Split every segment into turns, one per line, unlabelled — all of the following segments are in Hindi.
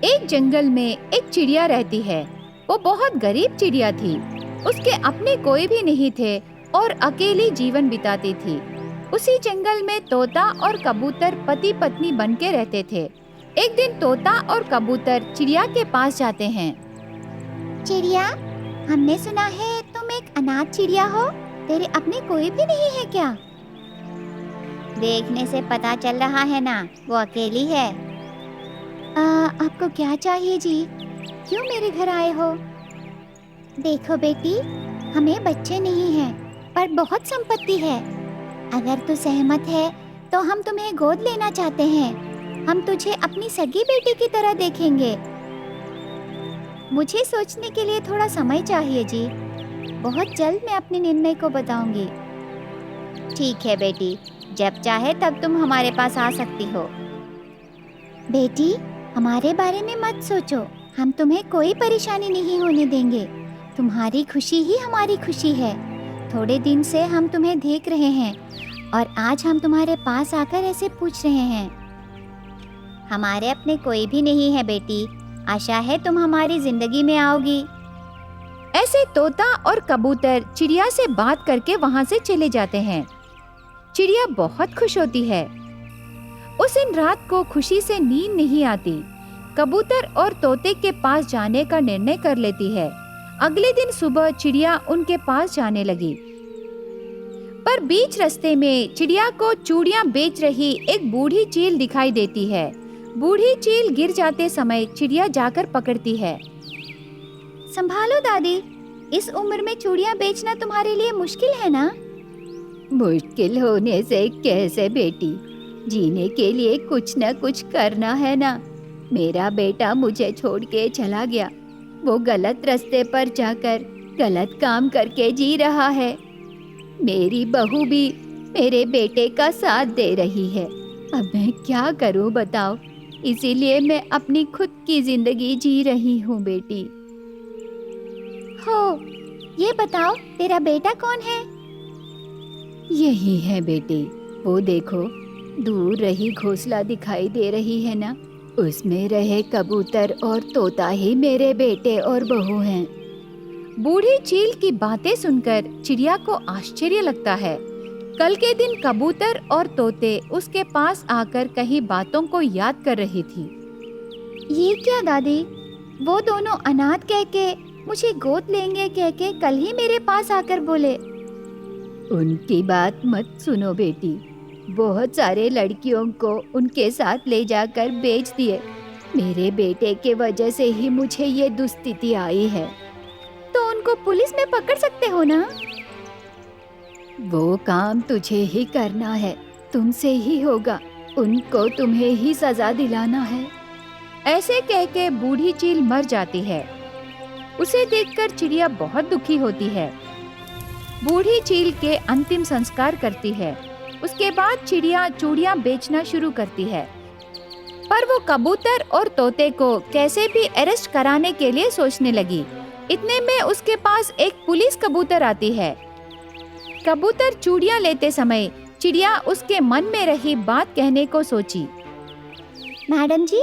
एक जंगल में एक चिड़िया रहती है। वो बहुत गरीब चिड़िया थी। उसके अपने कोई भी नहीं थे और अकेली जीवन बिताती थी। उसी जंगल में तोता और कबूतर पति पत्नी बन के रहते थे। एक दिन तोता और कबूतर चिड़िया के पास जाते हैं।
चिड़िया, हमने सुना है तुम एक अनाथ चिड़िया हो। तेरे अपने कोई भी नहीं है क्या? देखने से पता चल रहा है ना, वो अकेली है। आपको क्या चाहिए जी? क्यों मेरे घर आए हो? देखो बेटी, हमें बच्चे नहीं हैं, पर बहुत संपत्ति है। अगर तू सहमत है तो हम तुम्हें गोद लेना चाहते हैं। हम तुझे अपनी सगी बेटी की तरह देखेंगे। मुझे सोचने के लिए थोड़ा समय चाहिए जी। बहुत जल्द मैं अपने निर्णय को बताऊंगी। ठीक है बेटी, जब चाहे तब तुम हमारे पास आ सकती हो। बेटी, हमारे बारे में मत सोचो। हम तुम्हें कोई परेशानी नहीं होने देंगे। तुम्हारी खुशी ही हमारी खुशी है। थोड़े दिन से हम तुम्हें देख रहे हैं और आज हम तुम्हारे पास आकर ऐसे पूछ रहे हैं। हमारे अपने कोई भी नहीं है बेटी। आशा है तुम हमारी जिंदगी में आओगी।
ऐसे तोता और कबूतर चिड़िया से बात करके वहाँ से चले जाते हैं। चिड़िया बहुत खुश होती है। उस दिन रात को खुशी से नींद नहीं आती। कबूतर और तोते के पास जाने का निर्णय कर लेती है। अगले दिन सुबह चिड़िया उनके पास जाने लगी, पर बीच रास्ते में चिड़िया को चूड़ियां बेच रही एक बूढ़ी चील दिखाई देती है। बूढ़ी चील गिर जाते समय चिड़िया जाकर पकड़ती है।
संभालो दादी, इस उम्र में चूड़ियां बेचना तुम्हारे लिए मुश्किल है ना?
मुश्किल होने से कैसे बेटी, जीने के लिए कुछ न कुछ करना है ना। मेरा बेटा मुझे छोड़ के चला गया। वो गलत रास्ते पर जाकर गलत काम करके जी रहा है। मेरी बहू भी मेरे बेटे का साथ दे रही है। अब मैं क्या करूं बताओ। इसीलिए मैं अपनी खुद की जिंदगी जी रही हूँ बेटी।
हो, ये बताओ तेरा बेटा कौन है?
यही है बेटी, वो देखो, दूर रही घोंसला दिखाई दे रही है ना, उसमें रहे कबूतर और तोता ही मेरे बेटे और बहू हैं। बूढ़ी चील की बातें सुनकर चिड़िया को आश्चर्य लगता है। कल के दिन कबूतर और तोते उसके पास आकर कहीं बातों को याद कर रही थी।
ये क्या दादी, वो दोनों अनाथ कह के मुझे गोद लेंगे कह के कल ही मेरे पास आकर बोले।
उनकी बात मत सुनो बेटी। बहुत सारे लड़कियों को उनके साथ ले जाकर बेच दिए। मेरे बेटे के वजह से ही मुझे ये दुस्थिति आई है।
तो उनको पुलिस में पकड़ सकते हो ना?
वो काम तुझे ही करना है, तुमसे ही होगा। उनको तुम्हें ही सजा दिलाना है। ऐसे कह के बूढ़ी चील मर जाती है। उसे देखकर चिड़िया बहुत दुखी होती है। बूढ़ी चील के अंतिम संस्कार करती है। उसके बाद चिड़िया चूड़ियां बेचना शुरू करती है, पर वो कबूतर और तोते को कैसे भी अरेस्ट कराने के लिए सोचने लगी। इतने में उसके पास एक पुलिस कबूतर आती है। कबूतर चूड़ियां लेते समय चिड़िया उसके मन में रही बात कहने को सोची।
मैडम जी,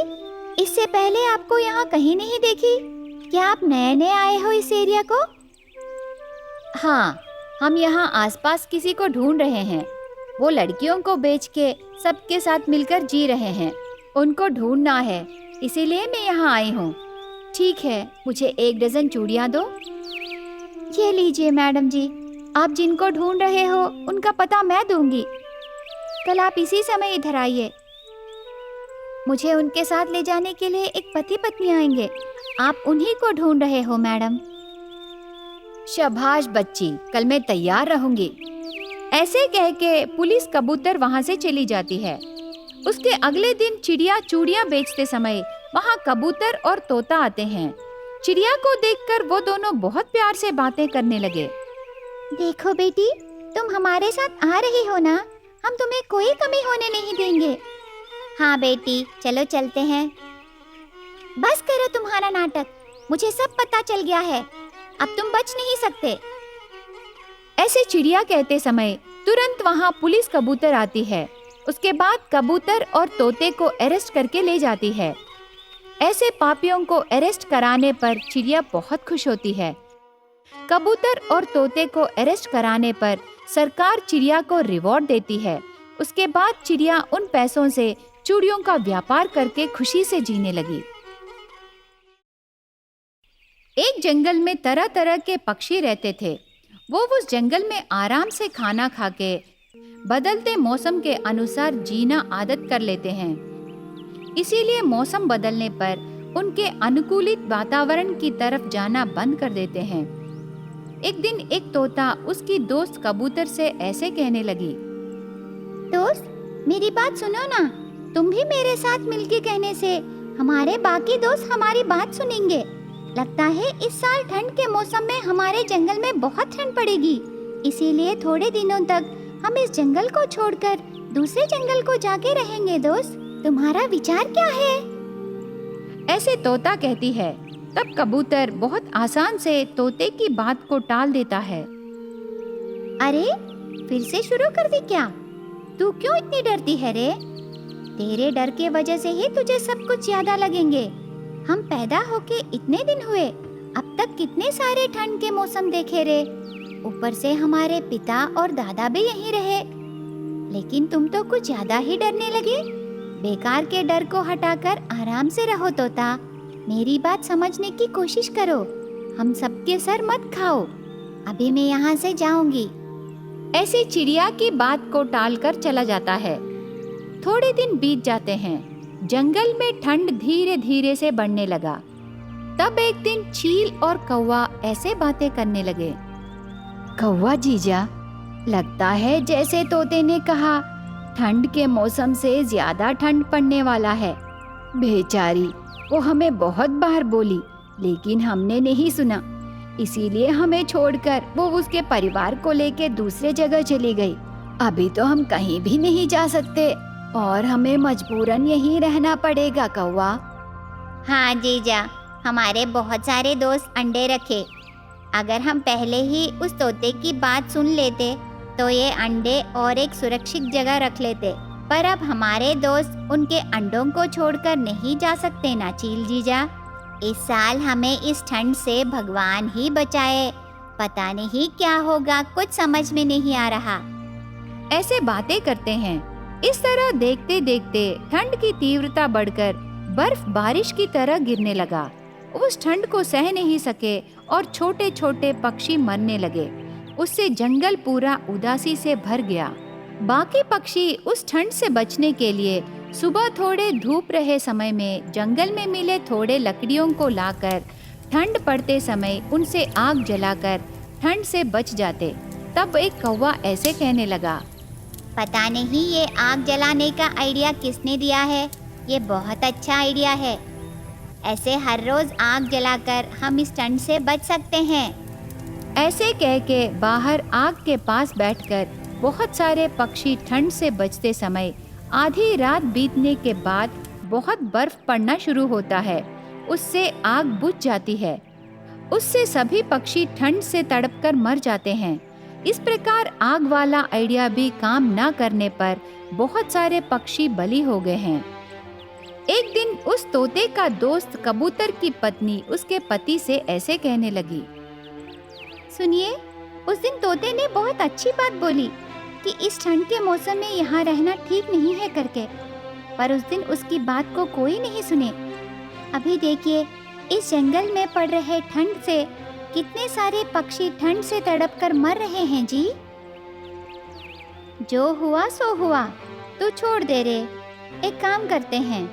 इससे पहले आपको यहाँ कहीं नहीं देखी। क्या आप नए नए आए हो इस एरिया को?
हाँ, हम यहाँ आसपास किसी को ढूंढ रहे हैं। वो लड़कियों को बेच के सबके साथ मिलकर जी रहे हैं। उनको ढूंढना है, इसीलिए मैं यहाँ आई हूँ। ठीक है, मुझे 1 डज़न चूड़ियाँ दो।
ये लीजिए मैडम जी, आप जिनको ढूंढ रहे हो उनका पता मैं दूंगी। कल आप इसी समय इधर आइए। मुझे उनके साथ ले जाने के लिए एक पति पत्नी आएंगे। आप उन्हीं को ढूंढ रहे हो मैडम।
शाबाश बच्ची, कल मैं तैयार रहूंगी। ऐसे कह के पुलिस कबूतर वहाँ से चली जाती है। उसके अगले दिन चिड़िया चूड़ियां बेचते समय वहाँ कबूतर और तोता आते हैं। चिड़िया को देखकर वो दोनों बहुत प्यार से बातें करने लगे।
देखो बेटी, तुम हमारे साथ आ रही हो ना, हम तुम्हें कोई कमी होने नहीं देंगे। हाँ बेटी, चलो चलते हैं। बस करो तुम्हारा नाटक, मुझे सब पता चल गया है। अब तुम बच नहीं सकते।
ऐसे चिड़िया कहते समय तुरंत वहाँ पुलिस कबूतर आती है। उसके बाद कबूतर और तोते को अरेस्ट करके ले जाती है। ऐसे पापियों को अरेस्ट कराने पर चिड़िया बहुत खुश होती है। कबूतर और तोते को अरेस्ट कराने पर सरकार चिड़िया को रिवॉर्ड देती है। उसके बाद चिड़िया उन पैसों से चूड़ियों का व्यापार करके खुशी से जीने लगी। एक जंगल में तरह तरह के पक्षी रहते थे। वो उस जंगल में आराम से खाना खाके बदलते मौसम के अनुसार जीना आदत कर लेते हैं। इसीलिए मौसम बदलने पर उनके अनुकूलित वातावरण की तरफ जाना बंद कर देते हैं। एक दिन एक तोता उसकी दोस्त कबूतर से ऐसे कहने लगी,
दोस्त, मेरी बात सुनो ना। तुम भी मेरे साथ मिलके कहने से हमारे बाकी दोस्त हमारी बात सुनेंगे। लगता है इस साल ठंड के मौसम में हमारे जंगल में बहुत ठंड पड़ेगी। इसीलिए थोड़े दिनों तक हम इस जंगल को छोड़कर दूसरे जंगल को जाके रहेंगे। दोस्त, तुम्हारा विचार क्या है?
ऐसे तोता कहती है। तब कबूतर बहुत आसान से तोते की बात को टाल देता है।
अरे, फिर से शुरू कर दी क्या? तू क्यों इतनी डरती है रे? तेरे डर के वजह से ही तुझे सब कुछ ज्यादा लगेंगे। हम पैदा होके इतने दिन हुए, अब तक कितने सारे ठंड के मौसम देखे रे। ऊपर से हमारे पिता और दादा भी यहीं रहे, लेकिन तुम तो कुछ ज्यादा ही डरने लगे। बेकार के डर को हटाकर आराम से रहो तोता। मेरी बात समझने की कोशिश करो। हम सबके सर मत खाओ। अभी मैं यहाँ से जाऊंगी।
ऐसे चिड़िया की बात को टालकर चला जाता है। थोड़े दिन बीत जाते हैं। जंगल में ठंड धीरे धीरे से बढ़ने लगा। तब एक दिन चील और कौवा ऐसे बातें करने लगे।
कौवा जीजा, लगता है जैसे तोते ने कहा, ठंड के मौसम से ज्यादा ठंड पड़ने वाला है। बेचारी, वो हमें बहुत बार बोली, लेकिन हमने नहीं सुना। इसीलिए हमें छोड़कर वो उसके परिवार को लेकर दूसरे जगह चली गई। अभी तो हम कहीं भी नहीं जा सकते और हमें मजबूरन यहीं रहना पड़ेगा कौवा।
हाँ जीजा, हमारे बहुत सारे दोस्त अंडे रखे। अगर हम पहले ही उस तोते की बात सुन लेते तो ये अंडे और एक सुरक्षित जगह रख लेते। पर अब हमारे दोस्त उनके अंडों को छोड़कर नहीं जा सकते ना चील जीजा। इस साल हमें इस ठंड से भगवान ही बचाए। पता नहीं क्या होगा, कुछ समझ में नहीं आ रहा।
ऐसे बातें करते हैं। इस तरह देखते देखते ठंड की तीव्रता बढ़कर बर्फ बारिश की तरह गिरने लगा। उस ठंड को सह नहीं सके और छोटे छोटे पक्षी मरने लगे। उससे जंगल पूरा उदासी से भर गया। बाकी पक्षी उस ठंड से बचने के लिए सुबह थोड़े धूप रहे समय में जंगल में मिले थोड़े लकड़ियों को लाकर ठंड पड़ते समय उनसे आग जलाकर ठंड से बच जाते। तब एक कौवा ऐसे कहने लगा,
पता नहीं ये आग जलाने का आइडिया किसने दिया है। ये बहुत अच्छा आइडिया है। ऐसे हर रोज आग जलाकर हम इस ठंड से बच सकते हैं।
ऐसे कह के बाहर आग के पास बैठकर बहुत सारे पक्षी ठंड से बचते समय आधी रात बीतने के बाद बहुत बर्फ पड़ना शुरू होता है। उससे आग बुझ जाती है। उससे सभी पक्षी ठंड से तड़पकर मर जाते हैं। इस प्रकार आग वाला आइडिया भी काम न करने पर बहुत सारे पक्षी बलि हो गए हैं। एक दिन उस तोते का दोस्त कबूतर की पत्नी उसके पति से ऐसे कहने लगी,
सुनिए, उस दिन तोते ने बहुत अच्छी बात बोली कि इस ठंड के मौसम में यहाँ रहना ठीक नहीं है करके, पर उस दिन उसकी बात को कोई नहीं सुने। अभी देखिए, इस जंगल में पड़ रहे ठंड से कितने सारे पक्षी ठंड से तड़पकर मर रहे हैं जी। जो हुआ सो हुआ, तू छोड़ दे रे। एक काम करते हैं,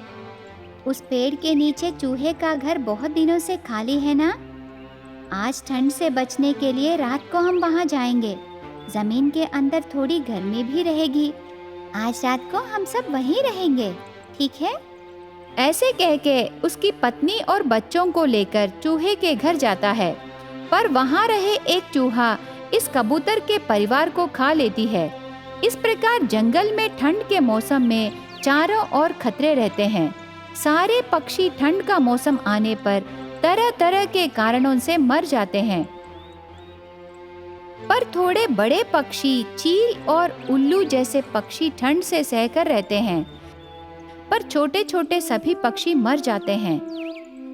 उस पेड़ के नीचे चूहे का घर बहुत दिनों से खाली है ना। आज ठंड से बचने के लिए रात को हम वहाँ जाएंगे। जमीन के अंदर थोड़ी गर्मी भी रहेगी। आज रात को हम सब वहीं रहेंगे, ठीक है?
ऐसे कह के उसकी पत्नी और बच्चों को लेकर चूहे के घर जाता है। पर वहाँ रहे एक चूहा इस कबूतर के परिवार को खा लेती है। इस प्रकार जंगल में ठंड के मौसम में चारों ओर खतरे रहते हैं। सारे पक्षी ठंड का मौसम आने पर तरह तरह के कारणों से मर जाते हैं। पर थोड़े बड़े पक्षी, चील और उल्लू जैसे पक्षी ठंड से सहकर रहते हैं। पर छोटे छोटे सभी पक्षी मर जाते हैं।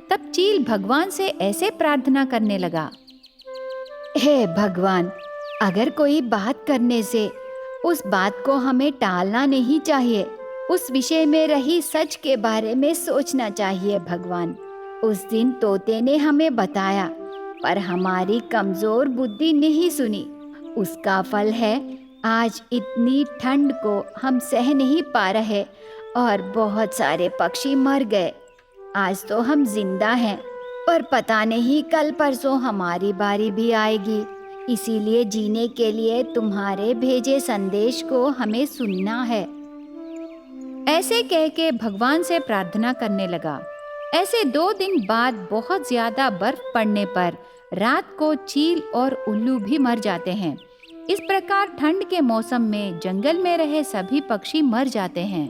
तब चील भगवान से ऐसे प्रार्थना करने लगा।
हे भगवान, अगर कोई बात करने से उस बात को हमें टालना नहीं चाहिए। उस विषय में रही सच के बारे में सोचना चाहिए भगवान। उस दिन तोते ने हमें बताया, पर हमारी कमजोर बुद्धि नहीं सुनी। उसका फल है आज इतनी ठंड को हम सह नहीं पा रहे और बहुत सारे पक्षी मर गए। आज तो हम जिंदा हैं, पर पता नहीं कल परसों हमारी बारी भी आएगी। इसीलिए जीने के लिए तुम्हारे भेजे संदेश को हमें सुनना है।
ऐसे कह के भगवान से प्रार्थना करने लगा। ऐसे 2 दिन बाद बहुत ज्यादा बर्फ पड़ने पर रात को चील और उल्लू भी मर जाते हैं। इस प्रकार ठंड के मौसम में जंगल में रहे सभी पक्षी मर जाते हैं।